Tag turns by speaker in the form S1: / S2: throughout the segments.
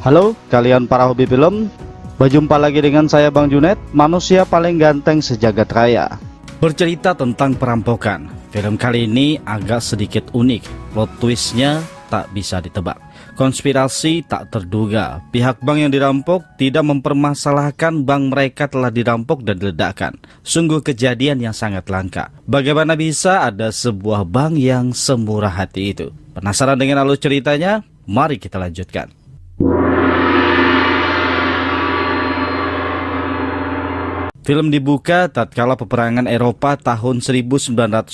S1: Halo kalian para hobi film, berjumpa lagi dengan saya Bang Junet, manusia paling ganteng sejagat raya. Bercerita tentang perampokan, film kali ini agak sedikit unik. Plot twistnya tak bisa ditebak, konspirasi tak terduga. Pihak bank yang dirampok tidak mempermasalahkan bank mereka telah dirampok dan diledakkan. Sungguh kejadian yang sangat langka. Bagaimana bisa ada sebuah bank yang semurah hati itu? Penasaran dengan alur ceritanya? Mari kita lanjutkan. Film dibuka tatkala peperangan Eropa tahun 1945,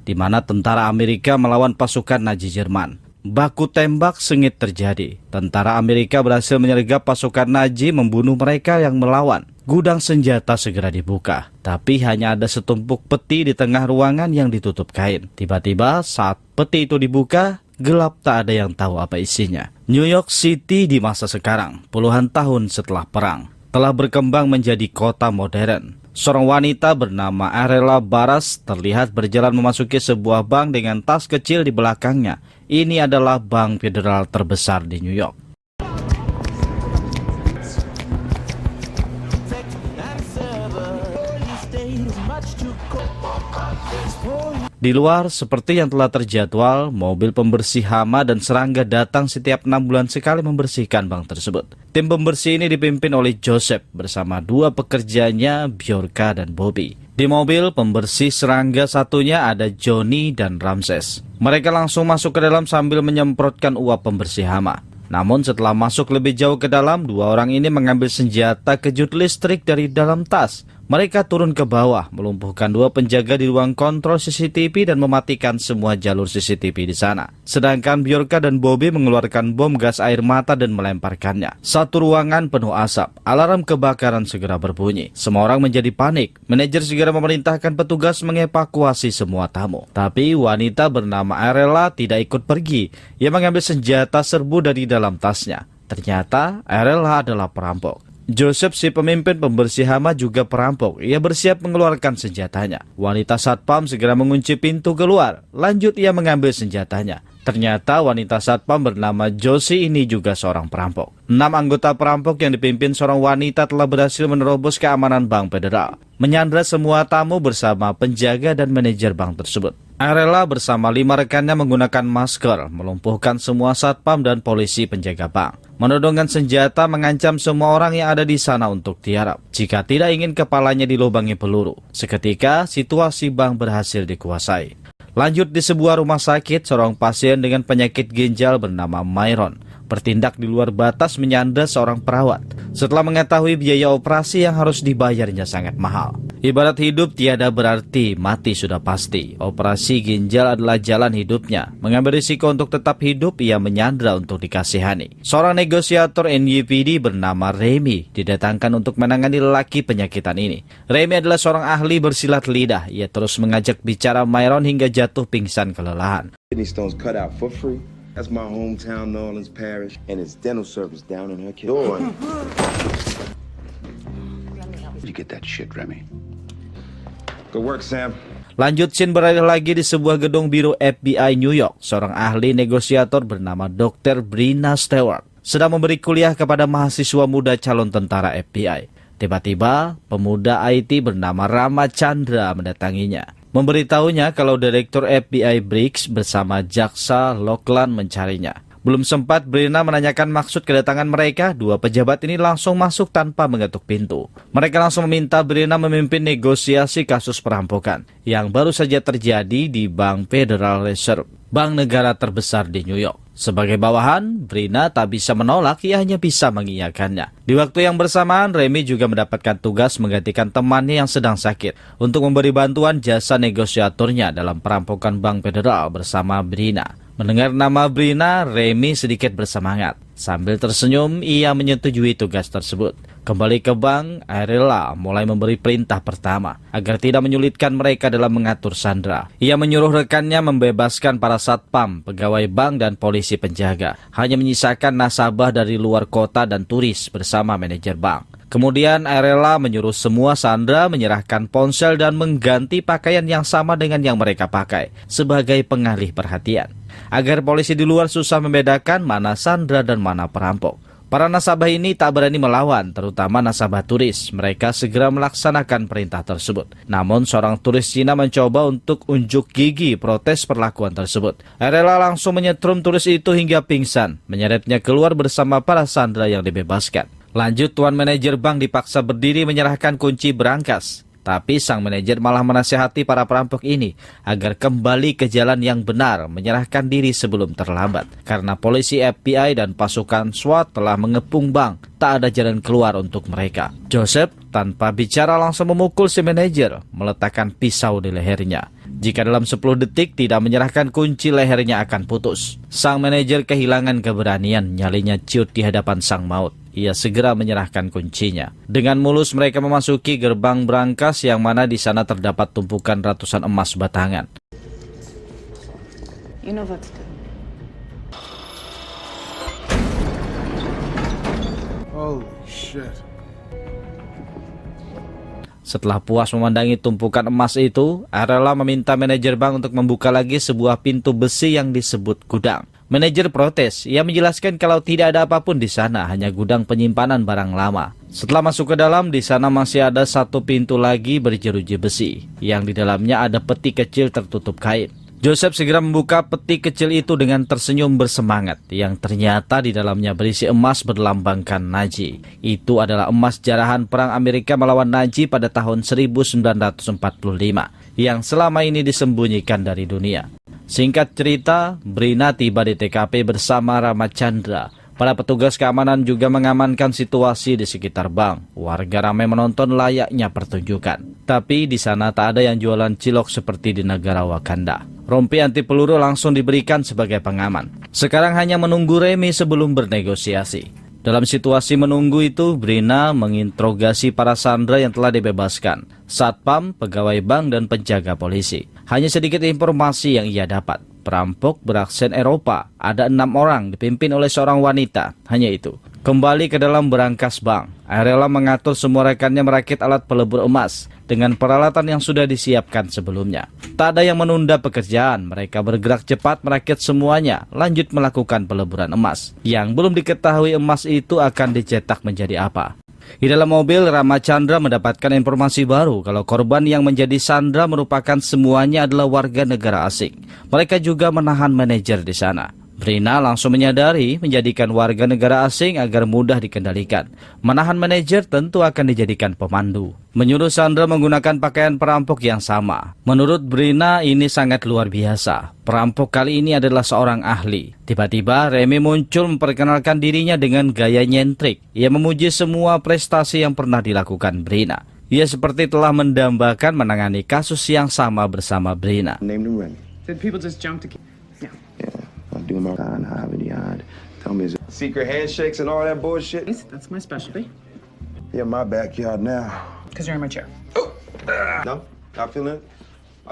S1: di mana tentara Amerika melawan pasukan Nazi Jerman. Baku tembak sengit terjadi. Tentara Amerika berhasil menyergap pasukan Nazi, membunuh mereka yang melawan. Gudang senjata segera dibuka, tapi hanya ada setumpuk peti di tengah ruangan yang ditutup kain. Tiba-tiba saat peti itu dibuka, gelap, tak ada yang tahu apa isinya. New York City di masa sekarang, puluhan tahun setelah perang, telah berkembang menjadi kota modern. Seorang wanita bernama Arella Barras terlihat berjalan memasuki sebuah bank dengan tas kecil di belakangnya. Ini adalah bank federal terbesar di New York. Di luar, seperti yang telah terjadwal, mobil pembersih hama dan serangga datang setiap 6 bulan sekali membersihkan bank tersebut. Tim pembersih ini dipimpin oleh Joseph bersama dua pekerjanya, Bjorka dan Bobby. Di mobil pembersih serangga satunya ada Johnny dan Ramses. Mereka langsung masuk ke dalam sambil menyemprotkan uap pembersih hama. Namun setelah masuk lebih jauh ke dalam, dua orang ini mengambil senjata kejut listrik dari dalam tas. Mereka turun ke bawah, melumpuhkan dua penjaga di ruang kontrol CCTV dan mematikan semua jalur CCTV di sana. Sedangkan Bjorka dan Bobby mengeluarkan bom gas air mata dan melemparkannya. Satu ruangan penuh asap, alarm kebakaran segera berbunyi. Semua orang menjadi panik. Manajer segera memerintahkan petugas mengevakuasi semua tamu. Tapi wanita bernama Arella tidak ikut pergi. Ia mengambil senjata serbu dari dalam tasnya. Ternyata Arella adalah perampok. Joseph, si pemimpin pembersih hama, juga perampok. Ia bersiap mengeluarkan senjatanya. Wanita satpam segera mengunci pintu keluar. Lanjut ia mengambil senjatanya. Ternyata wanita satpam bernama Josie ini juga seorang perampok. 6 anggota perampok yang dipimpin seorang wanita telah berhasil menerobos keamanan bank federal, menyandra semua tamu bersama penjaga dan manajer bank tersebut. Arella bersama 5 rekannya menggunakan masker, melumpuhkan semua satpam dan polisi penjaga bank. Menodongkan senjata mengancam semua orang yang ada di sana untuk tiarap. Jika tidak ingin kepalanya dilubangi peluru. Seketika situasi bank berhasil dikuasai. Lanjut di sebuah rumah sakit, seorang pasien dengan penyakit ginjal bernama Myron bertindak di luar batas menyandra seorang perawat. Setelah mengetahui biaya operasi yang harus dibayarnya sangat mahal. Ibarat hidup tiada berarti, mati sudah pasti. Operasi ginjal adalah jalan hidupnya. Mengambil risiko untuk tetap hidup, ia menyandra untuk dikasihani. Seorang negosiator NYPD bernama Remy didatangkan untuk menangani lelaki penyakitan ini. Remy adalah seorang ahli bersilat lidah. Ia terus mengajak bicara Myron hingga jatuh pingsan kelelahan.
S2: Kidney stones cut out for free. That's my hometown, New Orleans Parish, and it's dental service down in her door.
S3: Where'd you get that shit, Remy?
S2: Good work, Sam.
S1: Lanjut scene beralih lagi di sebuah gedung biro FBI New York. Seorang ahli negosiator bernama Dr. Brina Stewart sedang memberi kuliah kepada mahasiswa muda calon tentara FBI. Tiba-tiba, pemuda IT bernama Rama Chandra mendatanginya. Memberitahunya kalau Direktur FBI Briggs bersama Jaksa Lockland mencarinya. Belum sempat Brina menanyakan maksud kedatangan mereka, dua pejabat ini langsung masuk tanpa mengetuk pintu. Mereka langsung meminta Brina memimpin negosiasi kasus perampokan yang baru saja terjadi di Bank Federal Reserve, bank negara terbesar di New York. Sebagai bawahan, Brina tak bisa menolak, ia hanya bisa mengiyakannya. Di waktu yang bersamaan, Remy juga mendapatkan tugas menggantikan temannya yang sedang sakit untuk memberi bantuan jasa negosiatornya dalam perampokan Bank Federal bersama Brina. Mendengar nama Brina, Remy sedikit bersemangat. Sambil tersenyum, ia menyetujui tugas tersebut. Kembali ke bank, Arella mulai memberi perintah pertama agar tidak menyulitkan mereka dalam mengatur sandera. Ia menyuruh rekannya membebaskan para satpam, pegawai bank dan polisi penjaga. Hanya menyisakan nasabah dari luar kota dan turis bersama manajer bank. Kemudian Arella menyuruh semua sandera menyerahkan ponsel dan mengganti pakaian yang sama dengan yang mereka pakai sebagai pengalih perhatian. agar polisi di luar susah membedakan mana sandera dan mana perampok. Para nasabah ini tak berani melawan, terutama nasabah turis. Mereka segera melaksanakan perintah tersebut. Namun seorang turis Cina mencoba untuk unjuk gigi protes perlakuan tersebut. Rela langsung menyetrum turis itu hingga pingsan, menyeretnya keluar bersama para sandera yang dibebaskan. Lanjut, tuan manajer bank dipaksa berdiri menyerahkan kunci berangkas. Tapi sang manajer malah menasihati para perampok ini agar kembali ke jalan yang benar, menyerahkan diri sebelum terlambat. Karena polisi FBI dan pasukan SWAT telah mengepung bank, tak ada jalan keluar untuk mereka. Joseph tanpa bicara langsung memukul si manajer, meletakkan pisau di lehernya. Jika dalam 10 detik tidak menyerahkan kunci, lehernya akan putus. Sang manajer kehilangan keberanian, nyalinya ciut di hadapan sang maut. Ia segera menyerahkan kuncinya. Dengan mulus mereka memasuki gerbang berangkas yang mana di sana terdapat tumpukan ratusan emas batangan.
S4: You know what to do.
S5: Holy shit.
S1: Setelah puas memandangi tumpukan emas itu, Arela meminta manajer bank untuk membuka lagi sebuah pintu besi yang disebut gudang. Manajer protes, ia menjelaskan kalau tidak ada apapun di sana, hanya gudang penyimpanan barang lama. Setelah masuk ke dalam, di sana masih ada satu pintu lagi berjeruji besi, yang di dalamnya ada peti kecil tertutup kain. Joseph segera membuka peti kecil itu dengan tersenyum bersemangat, yang ternyata di dalamnya berisi emas berlambangkan Nazi. Itu adalah emas jarahan perang Amerika melawan Nazi pada tahun 1945, yang selama ini disembunyikan dari dunia. Singkat cerita, Brina tiba di TKP bersama Ramachandra. Para petugas keamanan juga mengamankan situasi di sekitar bank. Warga ramai menonton layaknya pertunjukan. Tapi di sana tak ada yang jualan cilok seperti di negara Wakanda. Rompi anti peluru langsung diberikan sebagai pengaman. Sekarang hanya menunggu Remy sebelum bernegosiasi. Dalam situasi menunggu itu, Brina menginterogasi para sandera yang telah dibebaskan, satpam, pegawai bank, dan penjaga polisi. Hanya sedikit informasi yang ia dapat. Perampok beraksen Eropa, ada 6 orang dipimpin oleh seorang wanita, hanya itu. Kembali ke dalam berangkas bank, Arela mengatur semua rekannya merakit alat pelebur emas dengan peralatan yang sudah disiapkan sebelumnya. Tak ada yang menunda pekerjaan, mereka bergerak cepat merakit semuanya, lanjut melakukan peleburan emas. Yang belum diketahui emas itu akan dicetak menjadi apa. Di dalam mobil, Ramachandra mendapatkan informasi baru kalau korban yang menjadi sandera merupakan semuanya adalah warga negara asing. Mereka juga menahan manajer di sana. Brina langsung menyadari menjadikan warga negara asing agar mudah dikendalikan. Menahan manajer tentu akan dijadikan pemandu. Menyuruh sandera menggunakan pakaian perampok yang sama. Menurut Brina ini sangat luar biasa. Perampok kali ini adalah seorang ahli. Tiba-tiba Remy muncul memperkenalkan dirinya dengan gaya nyentrik. Ia memuji semua prestasi yang pernah dilakukan Brina. Ia seperti telah mendambakan menangani kasus yang sama bersama Brina.
S2: Named him Remy.
S4: Did people just jump to... Yeah.
S2: Yeah, I'm doing my behind. Tell me, is it secret handshakes and all that bullshit?
S4: That's my specialty.
S2: Yeah, my backyard now.
S4: Because you're in my chair.
S2: No, not feeling it.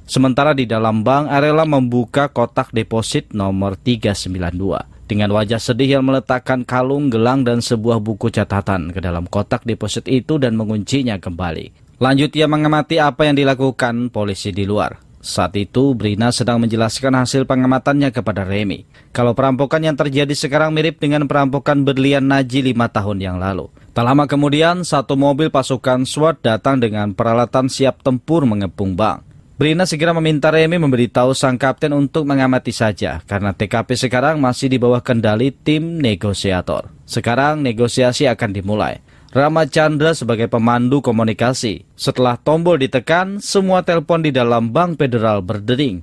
S1: Sementara di dalam bank, Arela membuka kotak deposit nomor 392. Dengan wajah sedih yang meletakkan kalung, gelang, dan sebuah buku catatan ke dalam kotak deposit itu dan menguncinya kembali. Lanjut ia mengamati apa yang dilakukan polisi di luar. Saat itu, Brina sedang menjelaskan hasil pengamatannya kepada Remy. Kalau perampokan yang terjadi sekarang mirip dengan perampokan berlian Nazi 5 tahun yang lalu. Tak lama kemudian, satu mobil pasukan SWAT datang dengan peralatan siap tempur mengepung bank. Brina segera meminta Remy memberitahu sang kapten untuk mengamati saja, karena TKP sekarang masih di bawah kendali tim negosiator. Sekarang negosiasi akan dimulai. Ramachandra sebagai pemandu komunikasi. Setelah tombol ditekan, semua telepon di dalam bank federal berdering.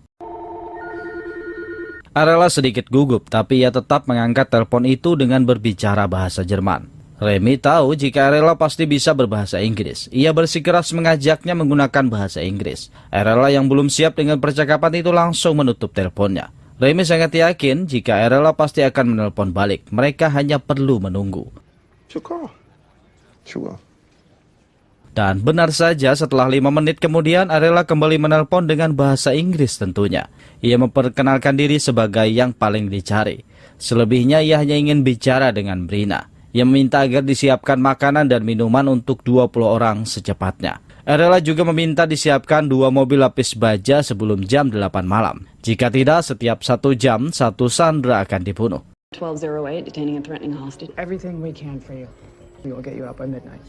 S1: Arela sedikit gugup, tapi ia tetap mengangkat telepon itu dengan berbicara bahasa Jerman. Remy tahu jika Arela pasti bisa berbahasa Inggris. Ia bersikeras mengajaknya menggunakan bahasa Inggris. Arela yang belum siap dengan percakapan itu langsung menutup teleponnya. Remy sangat yakin jika Arela pasti akan menelpon balik. Mereka hanya perlu menunggu.
S2: Sure.
S1: Dan benar saja, setelah 5 menit kemudian Arela kembali menelpon dengan bahasa Inggris tentunya. Ia memperkenalkan diri sebagai yang paling dicari. Selebihnya ia hanya ingin bicara dengan Brina. Ia meminta agar disiapkan makanan dan minuman untuk 20 orang secepatnya. RLA juga meminta disiapkan 2 mobil lapis baja sebelum jam 8 malam. Jika tidak, setiap 1 jam, 1 sandera akan dibunuh.
S6: 1208, detaining and threatening hostage.
S4: Everything we can for you. We will get you out by midnight.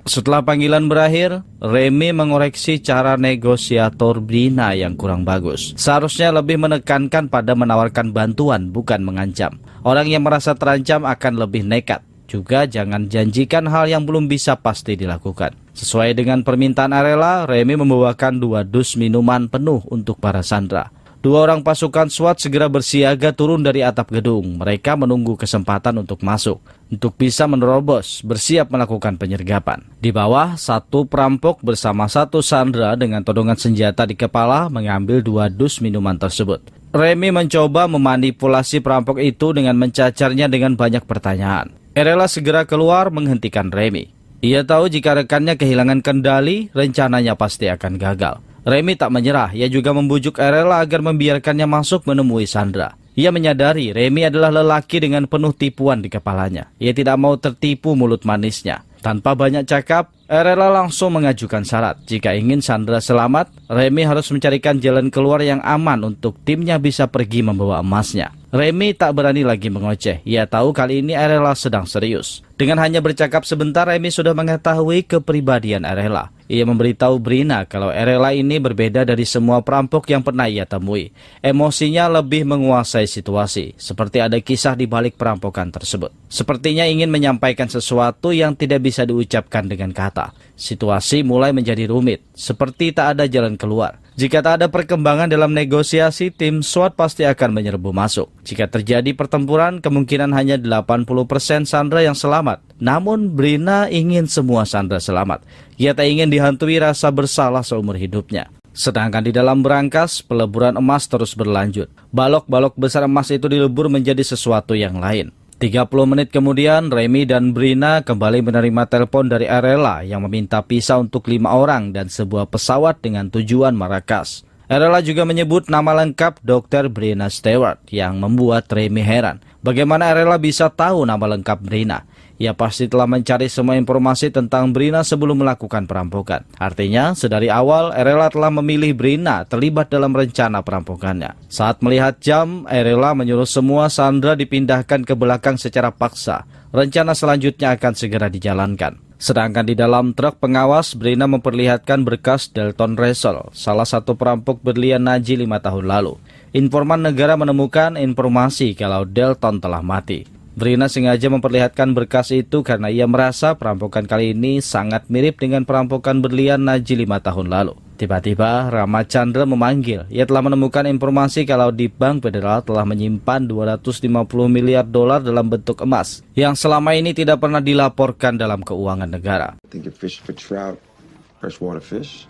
S1: Setelah panggilan berakhir, Remy mengoreksi cara negosiator Brina yang kurang bagus. Seharusnya lebih menekankan pada menawarkan bantuan, bukan mengancam. Orang yang merasa terancam akan lebih nekat. Juga jangan janjikan hal yang belum bisa pasti dilakukan. Sesuai dengan permintaan RLA, Remy membawakan 2 dus minuman penuh untuk para sandera. 2 orang pasukan SWAT segera bersiaga turun dari atap gedung. Mereka menunggu kesempatan untuk masuk, untuk bisa menerobos, bersiap melakukan penyergapan. Di bawah, 1 perampok bersama 1 sandera dengan todongan senjata di kepala mengambil 2 dus minuman tersebut. Remy mencoba memanipulasi perampok itu dengan mencacarnya dengan banyak pertanyaan. RLA segera keluar menghentikan Remy. Ia tahu jika rekannya kehilangan kendali, rencananya pasti akan gagal. Remy tak menyerah, ia juga membujuk RLA agar membiarkannya masuk menemui sandera. Ia menyadari Remy adalah lelaki dengan penuh tipuan di kepalanya. Ia tidak mau tertipu mulut manisnya. Tanpa banyak cakap, RLA langsung mengajukan syarat. Jika ingin sandera selamat, Remy harus mencarikan jalan keluar yang aman untuk timnya bisa pergi membawa emasnya. Remy tak berani lagi mengoceh. Ia tahu kali ini RLA sedang serius. Dengan hanya bercakap sebentar, Remy sudah mengetahui kepribadian RLA. Ia memberitahu Brina kalau RLA ini berbeda dari semua perampok yang pernah ia temui. Emosinya lebih menguasai situasi, seperti ada kisah di balik perampokan tersebut. Sepertinya ingin menyampaikan sesuatu yang tidak bisa diucapkan dengan kata. Situasi mulai menjadi rumit, seperti tak ada jalan keluar. Jika tak ada perkembangan dalam negosiasi, tim SWAT pasti akan menyerbu masuk. Jika terjadi pertempuran, kemungkinan hanya 80% sandera yang selamat. Namun, Brina ingin semua sandera selamat. Ia tak ingin dihantui rasa bersalah seumur hidupnya. Sedangkan di dalam berangkas, peleburan emas terus berlanjut. Balok-balok besar emas itu dilebur menjadi sesuatu yang lain. 30 menit kemudian, Remy dan Brina kembali menerima telepon dari RLA yang meminta visa untuk 5 orang dan sebuah pesawat dengan tujuan Marrakesh. RLA juga menyebut nama lengkap Dr. Brina Stewart yang membuat Remy heran. Bagaimana RLA bisa tahu nama lengkap Brina? Ia pasti telah mencari semua informasi tentang Brina sebelum melakukan perampokan. Artinya, sedari awal RLA telah memilih Brina terlibat dalam rencana perampokannya. Saat melihat jam, RLA menyuruh semua sandera dipindahkan ke belakang secara paksa. Rencana selanjutnya akan segera dijalankan. Sedangkan di dalam truk pengawas, Brina memperlihatkan berkas Delton Russell, salah satu perampok berlian Naji 5 tahun lalu. Informan negara menemukan informasi kalau Delton telah mati. Brina sengaja memperlihatkan berkas itu karena ia merasa perampokan kali ini sangat mirip dengan perampokan berlian Naji 5 tahun lalu. Tiba-tiba Ramachandra memanggil. Ia telah menemukan informasi kalau di Bank Federal telah menyimpan 250 miliar dolar dalam bentuk emas yang selama ini tidak pernah dilaporkan dalam keuangan negara.
S2: I think you're fishing for trout, freshwater fish.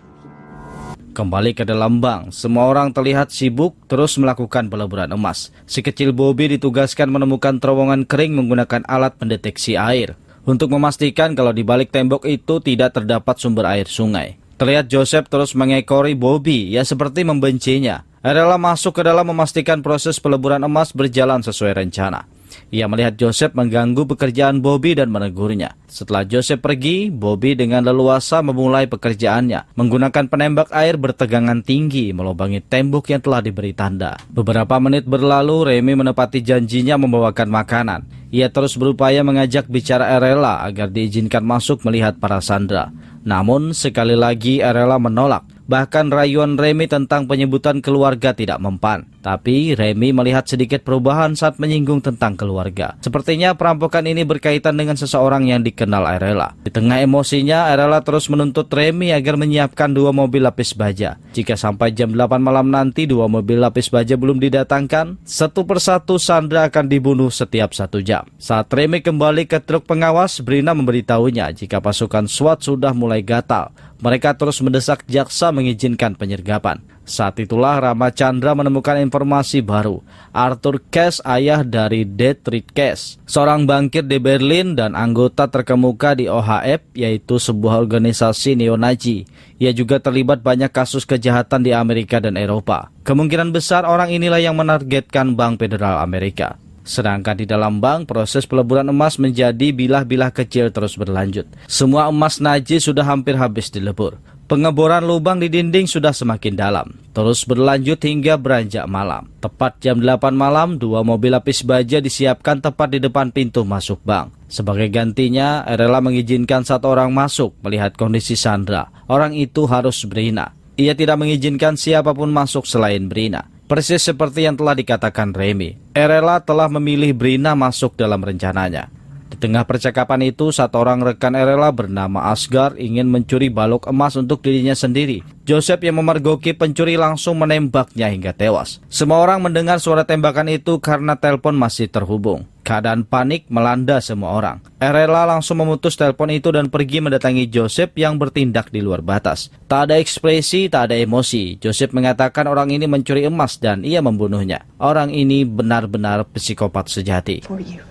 S1: Kembali ke dalam bank, semua orang terlihat sibuk terus melakukan peleburan emas. Si kecil Bobby ditugaskan menemukan terowongan kering menggunakan alat pendeteksi air untuk memastikan kalau di balik tembok itu tidak terdapat sumber air sungai. Terlihat Joseph terus mengekori Bobby, ia seperti membencinya. RLA masuk ke dalam memastikan proses peleburan emas berjalan sesuai rencana. Ia melihat Joseph mengganggu pekerjaan Bobby dan menegurnya. Setelah Joseph pergi, Bobby dengan leluasa memulai pekerjaannya. Menggunakan penembak air bertegangan tinggi melubangi tembok yang telah diberi tanda. Beberapa menit berlalu, Remy menepati janjinya membawakan makanan. Ia terus berupaya mengajak bicara RLA agar diizinkan masuk melihat para sandera. Namun sekali lagi RLA menolak. Bahkan rayuan Remy tentang penyebutan keluarga tidak mempan. Tapi Remy melihat sedikit perubahan saat menyinggung tentang keluarga. Sepertinya perampokan ini berkaitan dengan seseorang yang dikenal RLA. Di tengah emosinya, RLA terus menuntut Remy agar menyiapkan 2 mobil lapis baja. Jika sampai jam 8 malam nanti 2 mobil lapis baja belum didatangkan, satu persatu sandera akan dibunuh setiap 1 jam. Saat Remy kembali ke truk pengawas, Brina memberitahunya jika pasukan SWAT sudah mulai gatal. Mereka terus mendesak jaksa mengizinkan penyergapan. Saat itulah Ramachandra menemukan informasi baru. Arthur Cash, ayah dari Dietrich Cash, seorang bankir di Berlin dan anggota terkemuka di OHF, yaitu sebuah organisasi neo-Nazi. Ia juga terlibat banyak kasus kejahatan di Amerika dan Eropa. Kemungkinan besar orang inilah yang menargetkan Bank Federal Amerika. Sedangkan di dalam bank, proses peleburan emas menjadi bilah-bilah kecil terus berlanjut. Semua emas Naji sudah hampir habis dilebur. Pengeboran lubang di dinding sudah semakin dalam, terus berlanjut hingga beranjak malam. Tepat jam 8 malam, 2 mobil lapis baja disiapkan tepat di depan pintu masuk bank. Sebagai gantinya, Erela mengizinkan satu orang masuk melihat kondisi Sandra. Orang itu harus Brina. Ia tidak mengizinkan siapapun masuk selain Brina. Persis seperti yang telah dikatakan Remy, Erela telah memilih Brina masuk dalam rencananya. Di tengah percakapan itu, satu orang rekan Erela bernama Asgar ingin mencuri balok emas untuk dirinya sendiri. Joseph yang memergoki pencuri langsung menembaknya hingga tewas. Semua orang mendengar suara tembakan itu karena telepon masih terhubung. Keadaan panik melanda semua orang. Erela langsung memutus telepon itu dan pergi mendatangi Joseph yang bertindak di luar batas. Tak ada ekspresi, tak ada emosi. Joseph mengatakan orang ini mencuri emas dan ia membunuhnya. Orang ini benar-benar psikopat sejati.
S6: For you.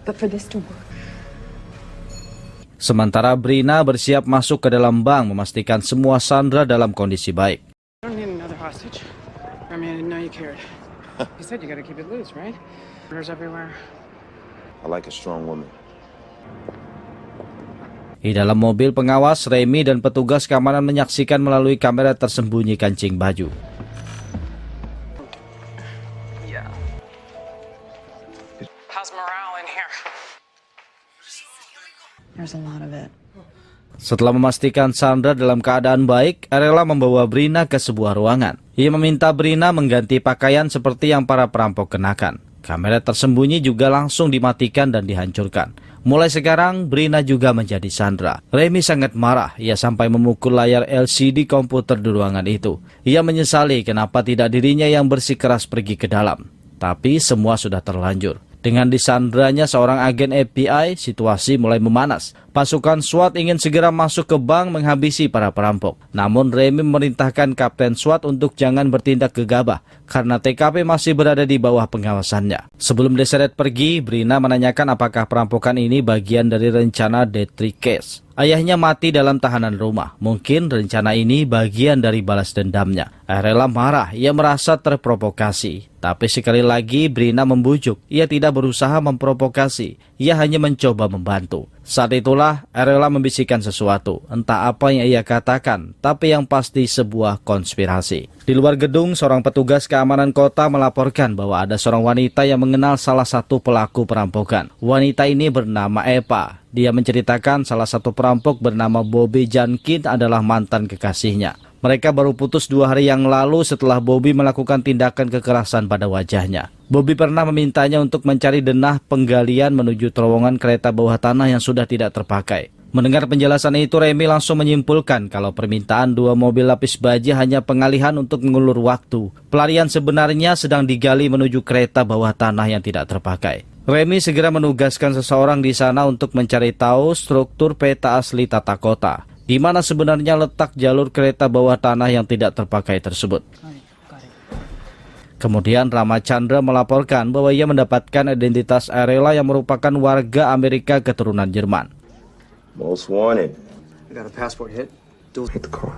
S6: But for this to work.
S1: Sementara Brina bersiap masuk ke dalam bank memastikan semua Sandra dalam kondisi baik.
S4: I don't need another hostage. I mean, I didn't know you cared. You said you gotta keep it loose, right? Murders everywhere.
S2: I like a strong woman.
S1: Di dalam mobil pengawas, Remy dan petugas keamanan menyaksikan melalui kamera tersembunyi kancing baju.
S4: How's morale in here?
S6: There's a lot of it.
S1: Setelah memastikan Sandra dalam keadaan baik, Erela membawa Brina ke sebuah ruangan. Ia meminta Brina mengganti pakaian seperti yang para perampok kenakan. Kamera tersembunyi juga langsung dimatikan dan dihancurkan. Mulai sekarang, Brina juga menjadi Sandra. Remy sangat marah. Ia sampai memukul layar LCD komputer di ruangan itu. Ia menyesali kenapa tidak dirinya yang bersikeras pergi ke dalam. Tapi semua sudah terlanjur. Dengan disandranya seorang agen FBI, situasi mulai memanas. Pasukan SWAT ingin segera masuk ke bank menghabisi para perampok. Namun Remy memerintahkan Kapten SWAT untuk jangan bertindak gegabah karena TKP masih berada di bawah pengawasannya. Sebelum diseret pergi, Brina menanyakan apakah perampokan ini bagian dari rencana Detrick Case. Ayahnya mati dalam tahanan rumah. Mungkin rencana ini bagian dari balas dendamnya. Erela marah, ia merasa terprovokasi. Tapi sekali lagi Brina membujuk. Ia tidak berusaha memprovokasi. Ia hanya mencoba membantu. Saat itulah Erela membisikkan sesuatu. Entah apa yang ia katakan, tapi yang pasti sebuah konspirasi. Di luar gedung, seorang petugas keamanan kota melaporkan bahwa ada seorang wanita yang mengenal salah satu pelaku perampokan. Wanita ini bernama Eva. Dia menceritakan salah satu perampok bernama Bobby Jankin adalah mantan kekasihnya. Mereka baru putus 2 hari yang lalu setelah Bobby melakukan tindakan kekerasan pada wajahnya. Bobby pernah memintanya untuk mencari denah penggalian menuju terowongan kereta bawah tanah yang sudah tidak terpakai. Mendengar penjelasan itu, Remy langsung menyimpulkan kalau permintaan 2 mobil lapis baja hanya pengalihan untuk mengulur waktu. Pelarian sebenarnya sedang digali menuju kereta bawah tanah yang tidak terpakai. Remy segera menugaskan seseorang di sana untuk mencari tahu struktur peta asli tata kota, di mana sebenarnya letak jalur kereta bawah tanah yang tidak terpakai tersebut. Kemudian Ramachandra melaporkan bahwa ia mendapatkan identitas Erela yang merupakan warga Amerika keturunan Jerman.
S2: Most wanted.
S5: I got a passport hit.
S2: Hit the car.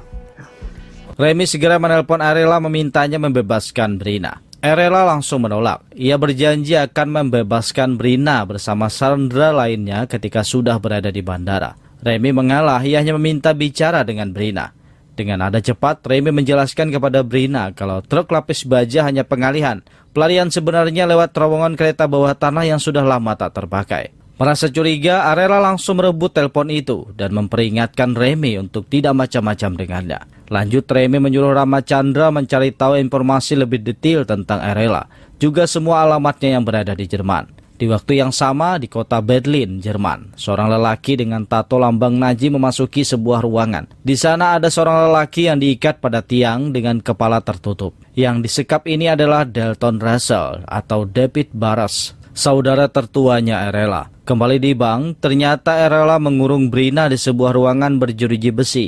S1: Remy segera menelpon Erela memintanya membebaskan Brina. Erela langsung menolak. Ia berjanji akan membebaskan Brina bersama Sandra lainnya ketika sudah berada di bandara. Remy mengalah, ia hanya meminta bicara dengan Brina. Dengan nada cepat, Remy menjelaskan kepada Brina kalau truk lapis baja hanya pengalihan. Pelarian sebenarnya lewat terowongan kereta bawah tanah yang sudah lama tak terpakai. Merasa curiga, Erela langsung merebut telepon itu dan memperingatkan Remy untuk tidak macam-macam dengannya. Lanjut, Remy menyuruh Ramachandra mencari tahu informasi lebih detail tentang Erela, juga semua alamatnya yang berada di Jerman. Di waktu yang sama, di kota Berlin, Jerman, seorang lelaki dengan tato lambang Nazi memasuki sebuah ruangan. Di sana ada seorang lelaki yang diikat pada tiang dengan kepala tertutup. Yang disekap ini adalah Dalton Russell atau David Barras, saudara tertuanya Erela. Kembali di bank, ternyata Erela mengurung Brina di sebuah ruangan berjeruji besi.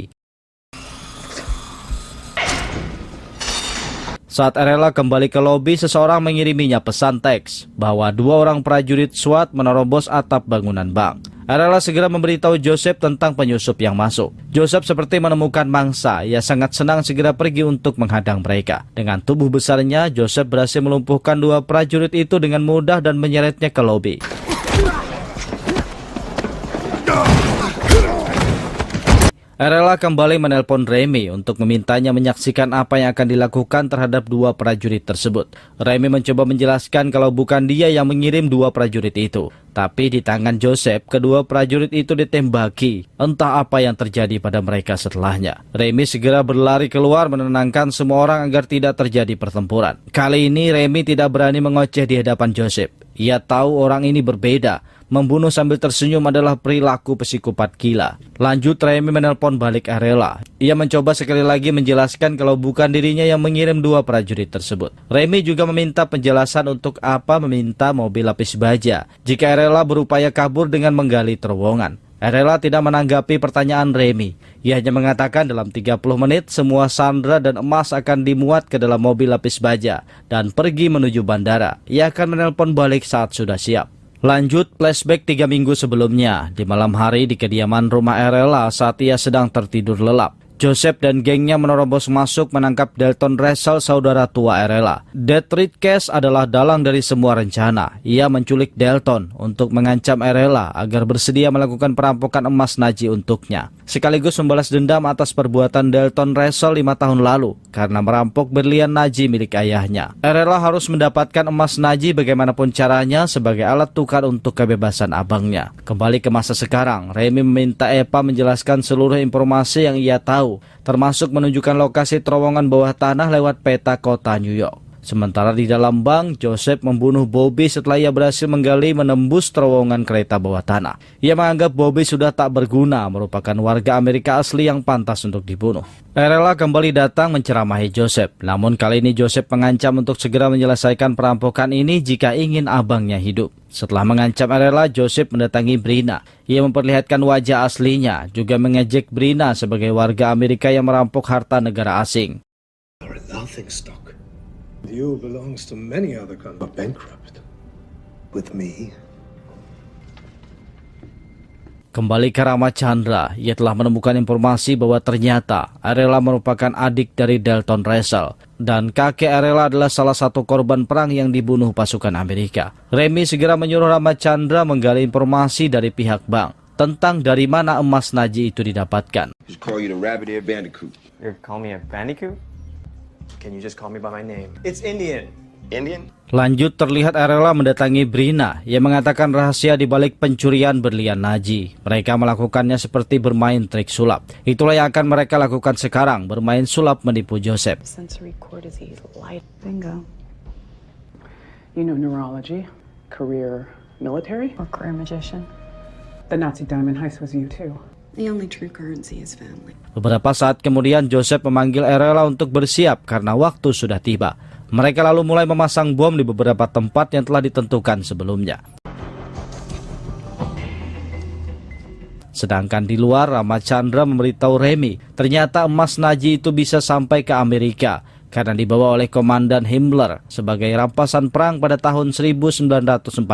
S1: Saat Erela kembali ke lobi, seseorang mengiriminya pesan teks bahwa 2 orang prajurit SWAT menerobos atap bangunan bank. Erela segera memberitahu Joseph tentang penyusup yang masuk. Joseph seperti menemukan mangsa. Ia sangat senang segera pergi untuk menghadang mereka. Dengan tubuh besarnya, Joseph berhasil melumpuhkan 2 prajurit itu dengan mudah dan menyeretnya ke lobi. Arella kembali menelpon Remy untuk memintanya menyaksikan apa yang akan dilakukan terhadap dua prajurit tersebut. Remy mencoba menjelaskan kalau bukan dia yang mengirim dua prajurit itu. Tapi di tangan Joseph, kedua prajurit itu ditembaki. Entah apa yang terjadi pada mereka setelahnya. Remy segera berlari keluar menenangkan semua orang agar tidak terjadi pertempuran. Kali ini Remy tidak berani mengoceh di hadapan Joseph. Ia tahu orang ini berbeda. Membunuh sambil tersenyum adalah perilaku psikopat gila. Lanjut, Remy menelpon balik Arella. Ia mencoba sekali lagi menjelaskan kalau bukan dirinya yang mengirim dua prajurit tersebut. Remy juga meminta penjelasan untuk apa meminta mobil lapis baja jika Arella berupaya kabur dengan menggali terowongan. Arella tidak menanggapi pertanyaan Remy. Ia hanya mengatakan dalam 30 menit semua sandera dan emas akan dimuat ke dalam mobil lapis baja dan pergi menuju bandara. Ia akan menelpon balik saat sudah siap. Lanjut, flashback 3 minggu sebelumnya. Di malam hari di kediaman rumah Arella saat ia sedang tertidur lelap. Joseph dan gengnya menerobos masuk menangkap Dalton Russell, saudara tua Arella. Death Threat Case adalah dalang dari semua rencana. Ia menculik Dalton untuk mengancam Arella agar bersedia melakukan perampokan emas Naji untuknya. Sekaligus membalas dendam atas perbuatan Dalton Russell 5 tahun lalu karena merampok berlian Naji milik ayahnya. Arella harus mendapatkan emas Naji bagaimanapun caranya sebagai alat tukar untuk kebebasan abangnya. Kembali ke masa sekarang, Remy meminta Eva menjelaskan seluruh informasi yang ia tahu, termasuk menunjukkan lokasi terowongan bawah tanah lewat peta kota New York. Sementara di dalam bank, Joseph membunuh Bobby setelah ia berhasil menggali menembus terowongan kereta bawah tanah. Ia menganggap Bobby sudah tak berguna, merupakan warga Amerika asli yang pantas untuk dibunuh. Arella kembali datang menceramahi Joseph. Namun kali ini Joseph mengancam untuk segera menyelesaikan perampokan ini jika ingin abangnya hidup. Setelah mengancam Arella, Joseph mendatangi Brina. Ia memperlihatkan wajah aslinya, juga mengejek Brina sebagai warga Amerika yang merampok harta negara asing.
S7: Are a laughing stock. You belongs to many other countries, but bankrupt. With me.
S1: Kembali ke Ramachandra, ia telah menemukan informasi bahwa ternyata Arella merupakan adik dari Dalton Russell dan kakek Arella adalah salah satu korban perang yang dibunuh pasukan Amerika. Remy segera menyuruh Ramachandra menggali informasi dari pihak bank tentang dari mana emas Naji itu didapatkan.
S2: Just call you the Rabbit-Eared Bandicoot.
S8: You're calling me a bandicoot? Can you just call me by my name? It's Indian.
S2: Indian?
S1: Lanjut, terlihat Arella mendatangi Brina. Ia mengatakan rahasia di balik pencurian berlian Naji. Mereka melakukannya seperti bermain trik sulap. Itulah yang akan mereka lakukan sekarang, bermain sulap menipu Joseph.
S6: Sensory cortisone light. Bingo.
S4: You know neurology, career military.
S6: Or career magician.
S4: The Nazi diamond heist was you too.
S6: The only true currency is family.
S1: Beberapa saat kemudian Joseph memanggil Arella untuk bersiap karena waktu sudah tiba. Mereka lalu mulai memasang bom di beberapa tempat yang telah ditentukan sebelumnya. Sedangkan di luar, Ramachandra memberitahu Remy, ternyata emas Naji itu bisa sampai ke Amerika karena dibawa oleh Komandan Himmler sebagai rampasan perang pada tahun 1945.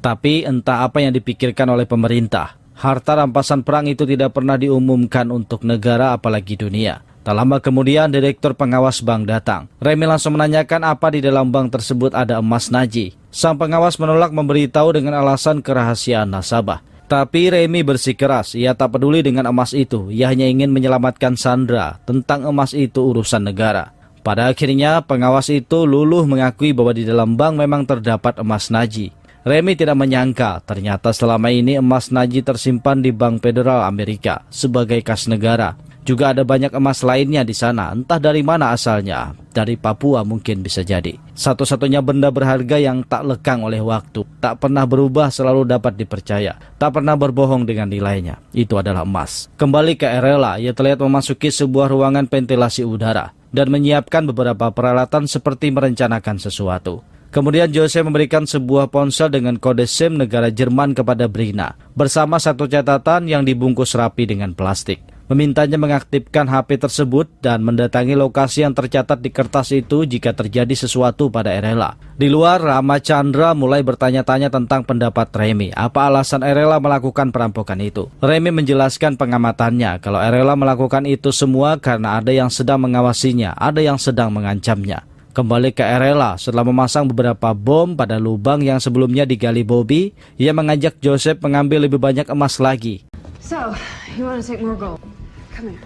S1: Tapi entah apa yang dipikirkan oleh pemerintah, harta rampasan perang itu tidak pernah diumumkan untuk negara apalagi dunia. Tak lama kemudian direktur pengawas bank datang. Remy langsung menanyakan apa di dalam bank tersebut ada emas Naji. Sang pengawas menolak memberitahu dengan alasan kerahasiaan nasabah. Tapi Remy bersikeras, ia tak peduli dengan emas itu. Ia hanya ingin menyelamatkan Sandra. Tentang emas itu urusan negara. Pada akhirnya pengawas itu luluh mengakui bahwa di dalam bank memang terdapat emas Naji. Remy tidak menyangka ternyata selama ini emas Naji tersimpan di Bank Federal Amerika sebagai kas negara. Juga ada banyak emas lainnya di sana, entah dari mana asalnya. Dari Papua mungkin bisa jadi. Satu-satunya benda berharga yang tak lekang oleh waktu, tak pernah berubah, selalu dapat dipercaya, tak pernah berbohong dengan nilainya. Itu adalah emas. Kembali ke Arella, ia terlihat memasuki sebuah ruangan ventilasi udara dan menyiapkan beberapa peralatan seperti merencanakan sesuatu. Kemudian Joseph memberikan sebuah ponsel dengan kode SIM negara Jerman kepada Brina, bersama satu catatan yang dibungkus rapi dengan plastik. Memintanya mengaktifkan HP tersebut dan mendatangi lokasi yang tercatat di kertas itu jika terjadi sesuatu pada Arella. Di luar, Ramachandra mulai bertanya-tanya tentang pendapat Remy. Apa alasan Arella melakukan perampokan itu? Remy menjelaskan pengamatannya kalau Arella melakukan itu semua karena ada yang sedang mengawasinya, ada yang sedang mengancamnya. Kembali ke Arella, setelah memasang beberapa bom pada lubang yang sebelumnya digali Bobby, ia mengajak Joseph mengambil lebih banyak emas lagi.
S6: So, you want to take more gold? Come here.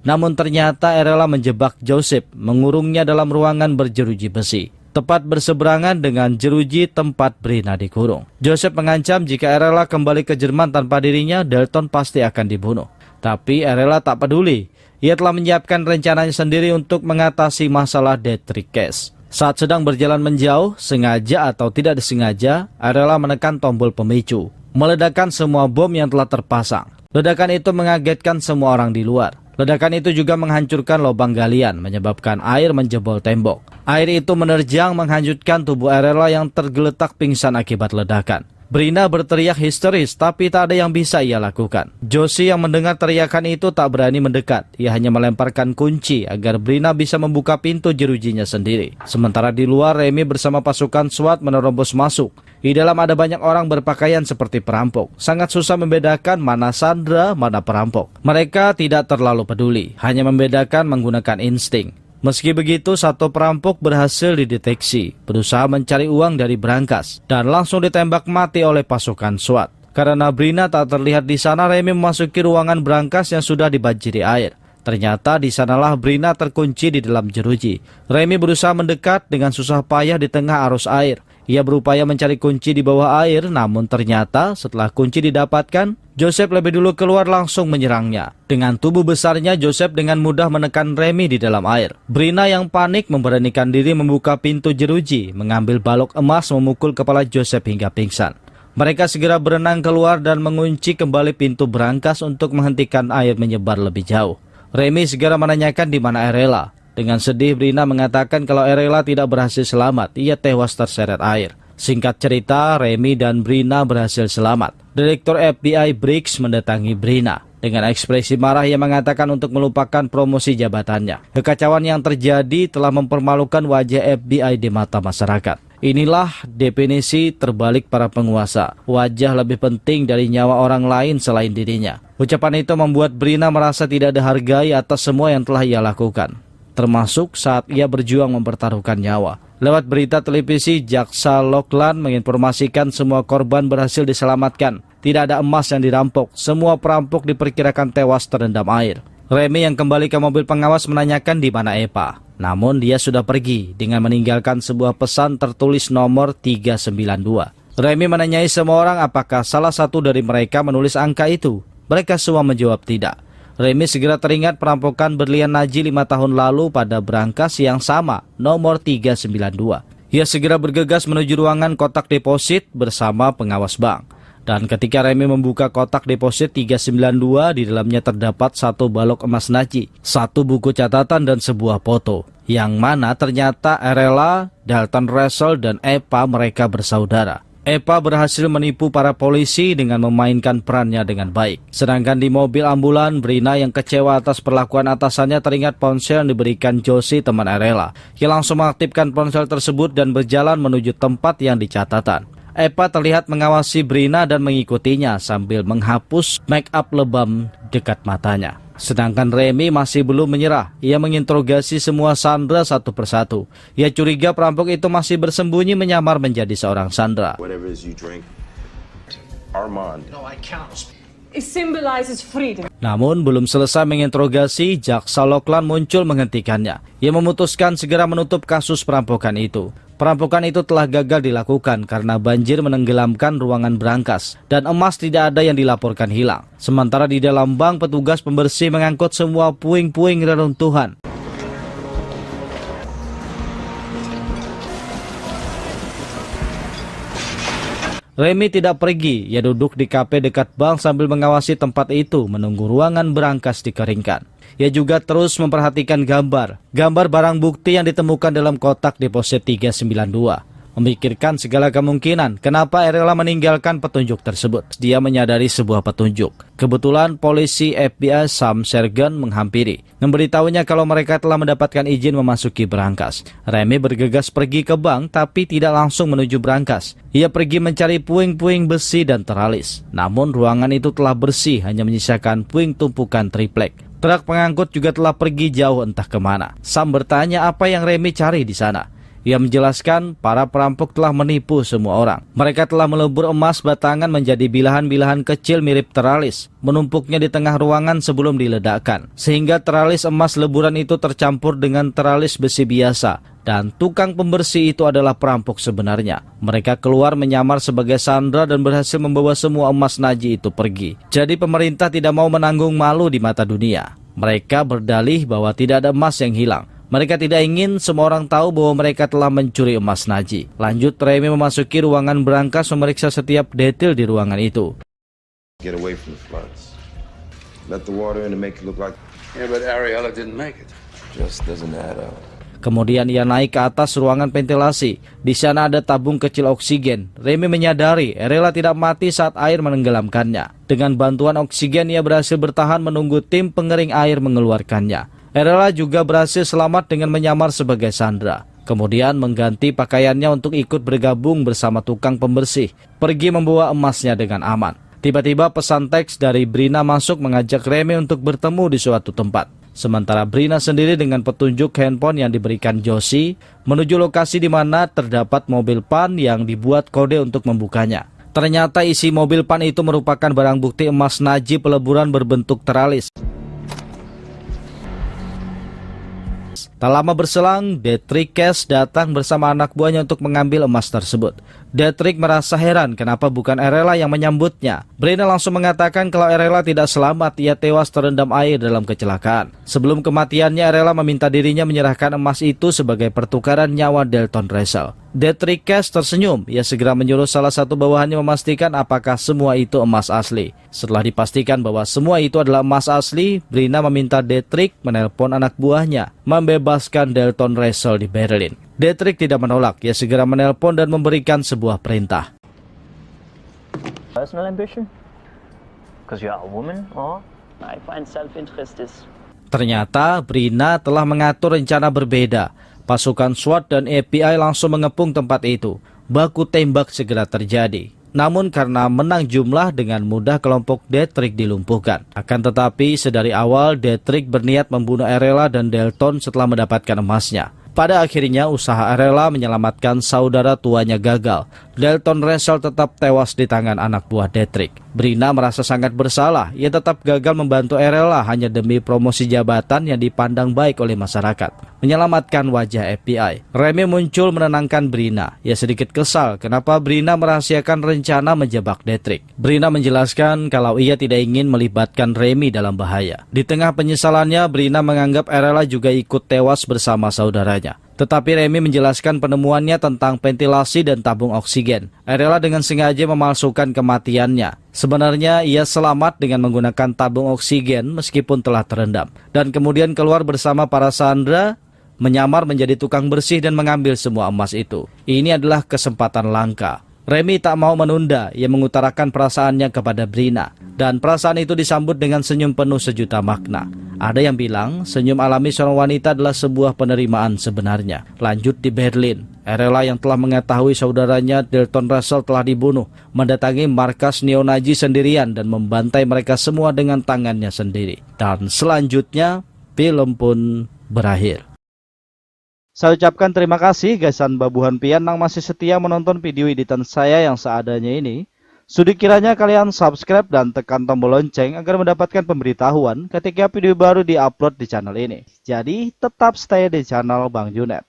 S1: Namun ternyata Erela menjebak Joseph, mengurungnya dalam ruangan berjeruji besi, tepat berseberangan dengan jeruji tempat Brina dikurung. Joseph mengancam jika Erela kembali ke Jerman tanpa dirinya, Dalton pasti akan dibunuh. Tapi Erela tak peduli. Ia telah menyiapkan rencananya sendiri untuk mengatasi masalah Detrick Case. Saat sedang berjalan menjauh, sengaja atau tidak disengaja, Erela menekan tombol pemicu, meledakkan semua bom yang telah terpasang. Ledakan itu mengagetkan semua orang di luar. Ledakan itu juga menghancurkan lubang galian, menyebabkan air menjebol tembok. Air itu menerjang menghanyutkan tubuh Erela yang tergeletak pingsan akibat ledakan. Brina berteriak histeris, tapi tak ada yang bisa ia lakukan. Josie yang mendengar teriakan itu tak berani mendekat. Ia hanya melemparkan kunci agar Brina bisa membuka pintu jerujinya sendiri. Sementara di luar, Remy bersama pasukan SWAT menerobos masuk. Di dalam ada banyak orang berpakaian seperti perampok. Sangat susah membedakan mana Sandra, mana perampok. Mereka tidak terlalu peduli, hanya membedakan menggunakan insting. Meski begitu, satu perampok berhasil dideteksi, berusaha mencari uang dari brankas, dan langsung ditembak mati oleh pasukan SWAT. Karena Brina tak terlihat di sana, Remy memasuki ruangan brankas yang sudah dibanjiri air. Ternyata di sanalah Brina terkunci di dalam jeruji. Remy berusaha mendekat dengan susah payah di tengah arus air. Ia berupaya mencari kunci di bawah air, namun ternyata setelah kunci didapatkan, Joseph lebih dulu keluar langsung menyerangnya. Dengan tubuh besarnya, Joseph dengan mudah menekan Remy di dalam air. Brina yang panik memberanikan diri membuka pintu jeruji, mengambil balok emas memukul kepala Joseph hingga pingsan. Mereka segera berenang keluar dan mengunci kembali pintu brankas untuk menghentikan air menyebar lebih jauh. Remy segera menanyakan di mana Erela. Dengan sedih, Brina mengatakan kalau Erela tidak berhasil selamat, ia tewas terseret air. Singkat cerita, Remy dan Brina berhasil selamat. Direktur FBI Briggs mendatangi Brina. Dengan ekspresi marah, ia mengatakan untuk melupakan promosi jabatannya. Kekacauan yang terjadi telah mempermalukan wajah FBI di mata masyarakat. Inilah definisi terbalik para penguasa. Wajah lebih penting dari nyawa orang lain selain dirinya. Ucapan itu membuat Brina merasa tidak dihargai atas semua yang telah ia lakukan, termasuk saat ia berjuang mempertaruhkan nyawa. Lewat berita televisi, Jaksa Lockland menginformasikan semua korban berhasil diselamatkan. Tidak ada emas yang dirampok, semua perampok diperkirakan tewas terendam air. Remy yang kembali ke mobil pengawas menanyakan di mana Epa. Namun dia sudah pergi dengan meninggalkan sebuah pesan tertulis nomor 392. Remy menanyai semua orang apakah salah satu dari mereka menulis angka itu. Mereka semua menjawab tidak. Remy segera teringat perampokan berlian Naji 5 tahun lalu pada brankas yang sama, nomor 392. Ia segera bergegas menuju ruangan kotak deposit bersama pengawas bank. Dan ketika Remy membuka kotak deposit 392, di dalamnya terdapat satu balok emas Naji, satu buku catatan dan sebuah foto. Yang mana ternyata Erela, Dalton Russell, dan Epa mereka bersaudara. Epa berhasil menipu para polisi dengan memainkan perannya dengan baik. Sedangkan di mobil ambulan, Brina yang kecewa atas perlakuan atasannya teringat ponsel yang diberikan Josie teman Erela. Ia langsung mengaktifkan ponsel tersebut dan berjalan menuju tempat yang dicatatan. Epa terlihat mengawasi Brina dan mengikutinya sambil menghapus make up lebam dekat matanya. Sedangkan Remy masih belum menyerah. Ia menginterogasi semua Sandra satu persatu. Ia curiga perampok itu masih bersembunyi menyamar menjadi seorang Sandra.
S2: Whatever it is you drink, Armand.
S6: It symbolizes freedom.
S1: Namun belum selesai menginterogasi, Jaksa Lockland muncul menghentikannya. Ia memutuskan segera menutup kasus perampokan itu. Perampokan itu telah gagal dilakukan karena banjir menenggelamkan ruangan brankas dan emas tidak ada yang dilaporkan hilang. Sementara di dalam bank, petugas pembersih mengangkut semua puing-puing reruntuhan. Remy tidak pergi, ia duduk di kafe dekat bank sambil mengawasi tempat itu menunggu ruangan brankas dikeringkan. Ia juga terus memperhatikan gambar barang bukti yang ditemukan dalam kotak deposit 392. Memikirkan segala kemungkinan kenapa Erela meninggalkan petunjuk tersebut. Dia menyadari sebuah petunjuk. Kebetulan polisi FBI Sam Sergen menghampiri, memberitahunya kalau mereka telah mendapatkan izin memasuki brankas. Remy bergegas pergi ke bank tapi tidak langsung menuju brankas. Ia pergi mencari puing-puing besi dan teralis. Namun ruangan itu telah bersih, hanya menyisakan puing tumpukan triplek. Truk pengangkut juga telah pergi jauh entah kemana. Sam bertanya apa yang Remy cari di sana. Ia menjelaskan para perampok telah menipu semua orang. Mereka telah melebur emas batangan menjadi bilahan-bilahan kecil mirip teralis, menumpuknya di tengah ruangan sebelum diledakkan. Sehingga teralis emas leburan itu tercampur dengan teralis besi biasa. Dan tukang pembersih itu adalah perampok sebenarnya. Mereka keluar menyamar sebagai Sandra dan berhasil membawa semua emas Naji itu pergi. Jadi pemerintah tidak mau menanggung malu di mata dunia. Mereka berdalih bahwa tidak ada emas yang hilang. Mereka tidak ingin semua orang tahu bahwa mereka telah mencuri emas Naji. Lanjut, Remy memasuki ruangan berangkas memeriksa setiap detail di ruangan itu.
S2: Get away from the floods. Let the water in to make it look like
S3: Yeah, but Ariella didn't make it.
S2: just doesn't add up.
S1: Kemudian ia naik ke atas ruangan ventilasi. Di sana ada tabung kecil oksigen. Remy menyadari Ariella tidak mati saat air menenggelamkannya. Dengan bantuan oksigen ia berhasil bertahan menunggu tim pengering air mengeluarkannya. Ariella juga berhasil selamat dengan menyamar sebagai Sandra. Kemudian mengganti pakaiannya untuk ikut bergabung bersama tukang pembersih. Pergi membawa emasnya dengan aman. Tiba-tiba pesan teks dari Brina masuk mengajak Remy untuk bertemu di suatu tempat. Sementara Brina sendiri dengan petunjuk handphone yang diberikan Josie menuju lokasi di mana terdapat mobil PAN yang dibuat kode untuk membukanya. Ternyata isi mobil PAN itu merupakan barang bukti emas Naji peleburan berbentuk teralis. Tak lama berselang, Detrick Cash datang bersama anak buahnya untuk mengambil emas tersebut. Detrick merasa heran kenapa bukan Ariella yang menyambutnya. Brina langsung mengatakan kalau Ariella tidak selamat, ia tewas terendam air dalam kecelakaan. Sebelum kematiannya, Ariella meminta dirinya menyerahkan emas itu sebagai pertukaran nyawa Dalton Russell. Detrick Cash tersenyum. Ia segera menyuruh salah satu bawahannya memastikan apakah semua itu emas asli. Setelah dipastikan bahwa semua itu adalah emas asli, Brina meminta Detrick menelpon anak buahnya, membebaskan Dalton Russell di Berlin. Detrick tidak menolak. Ia segera menelpon dan memberikan sebuah perintah.
S9: Personal ambition? Because you are a woman, or I find self-interest is...
S1: Ternyata Brina telah mengatur rencana berbeda. Pasukan SWAT dan FBI langsung mengepung tempat itu. Baku tembak segera terjadi. Namun karena menang jumlah, dengan mudah kelompok Detrick dilumpuhkan. Akan tetapi sedari awal Detrick berniat membunuh Ariella dan Dalton setelah mendapatkan emasnya. Pada akhirnya usaha Ariella menyelamatkan saudara tuanya gagal. Dalton Russell tetap tewas di tangan anak buah Detrick. Brina merasa sangat bersalah. Ia tetap gagal membantu Ariella hanya demi promosi jabatan yang dipandang baik oleh masyarakat. Menyelamatkan wajah FBI. Remy muncul menenangkan Brina. Ia sedikit kesal kenapa Brina merahasiakan rencana menjebak Detrick. Brina menjelaskan kalau ia tidak ingin melibatkan Remy dalam bahaya. Di tengah penyesalannya, Brina menganggap Ariella juga ikut tewas bersama saudaranya. Tetapi Remy menjelaskan penemuannya tentang ventilasi dan tabung oksigen. Ariella dengan sengaja memalsukan kematiannya. Sebenarnya ia selamat dengan menggunakan tabung oksigen meskipun telah terendam. Dan kemudian keluar bersama para Sandra, menyamar menjadi tukang bersih dan mengambil semua emas itu. Ini adalah kesempatan langka. Remy tak mau menunda. Ia mengutarakan perasaannya kepada Brina. Dan perasaan itu disambut dengan senyum penuh sejuta makna. Ada yang bilang senyum alami seorang wanita adalah sebuah penerimaan sebenarnya. Lanjut di Berlin, Ariella yang telah mengetahui saudaranya Dalton Russell telah dibunuh, mendatangi markas neo-Nazi sendirian dan membantai mereka semua dengan tangannya sendiri. Dan selanjutnya, film pun berakhir. Saya ucapkan terima kasih Gasan Babuhan Pian yang masih setia menonton video editan saya yang seadanya ini. Sudi kiranya kalian subscribe dan tekan tombol lonceng agar mendapatkan pemberitahuan ketika video baru diupload di channel ini. Jadi tetap stay di channel Bang Junet.